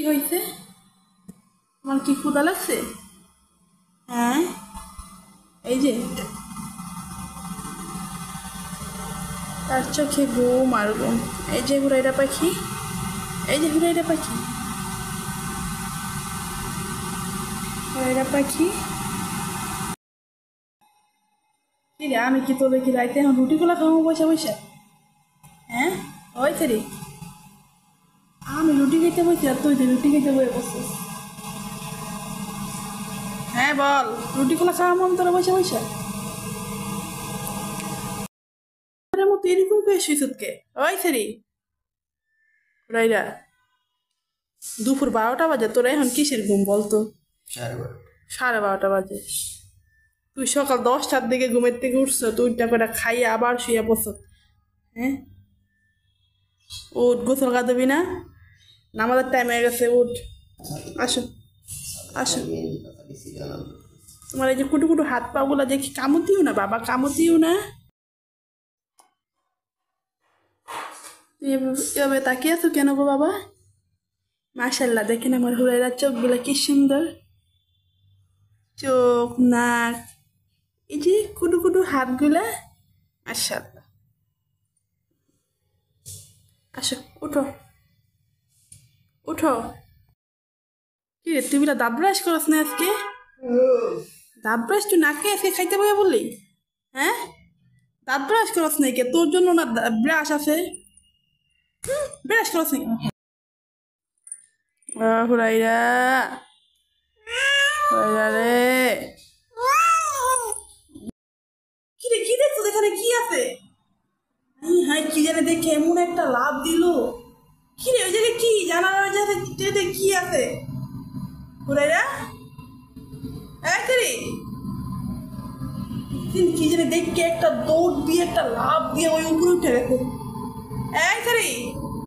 হয়েছে? আমার কি ক্ষুধা লাগছে? হ্যাঁ, এই যে তার চোখে ঘুম আর ঘুম। এই যে হুরাইরা পাখি, এই যে হুরাইরা পাখি, হুরাইরা পাখি। কি রে, আমি কি তোদের কি রাইতে এখন রুটিগুলো খাওয়াবো বসে বসে? হ্যাঁ, হয়েছে রে, আমি রুটি খেতে বসি আর তুই রুটি খেতে বয়ে বসছিস। হ্যাঁ বল, রুটিগুলো খাওয়া মন তোরা বসে বসে মতো এরকম করে শুয়েছে? হয়েছে রে রাইরা, দুপুর 12টা বাজে, তোরা এখন কিসের ঘুম বলতো? 12:30 বাজে। তুই সকাল 10টার দিকে ঘুমের থেকে উঠছ, তুইটা করে খাইয়ে আবার শুয়ে পড়ছ। হ্যাঁ, উঠ, গোসল গা দেবি না? নামাজের টাইম হয়ে গেছে, উঠ। আসো আসো, তোমার এই যে কুটু কুটু হাত পা গুলা দেখি কামতিও না বাবা, কামতিও না। এভাবে তাকিয়ে আছো কেন গো বাবা? মাশাল্লাহ, দেখেন আমার হুরাইরা চোখগুলা কি সুন্দর, চোখ, নাক, এই যে কুটু কুটু হাতগুলা, মাশাল্লাহ। আসো, উঠো উঠো। কি রে, তুই দাঁত ব্রাশ করস না আজকে? দাঁত ব্রাশ তুই নাকে আজকে খাইতে বইয়া বললি? হ্যাঁ, দাঁত ব্রাশ করস নাই কে? তোর জন্য না ব্রাশ আছে, ব্রাশ করস নাই? হুরাইরা, হুরাইরা রে, কি রে, কি দেখছো? এখানে কি আছে? হ্যাঁ, কি জানে দেখে এমন একটা লাভ দিল। কি রে, ওই জায়গায় কি জানার জায়গাতে কি আছে? হুরাইরা, রে কি জানে দেখে একটা দৌড় দিয়ে একটা লাভ দিয়ে ওই উপরে উঠে গেছে। এই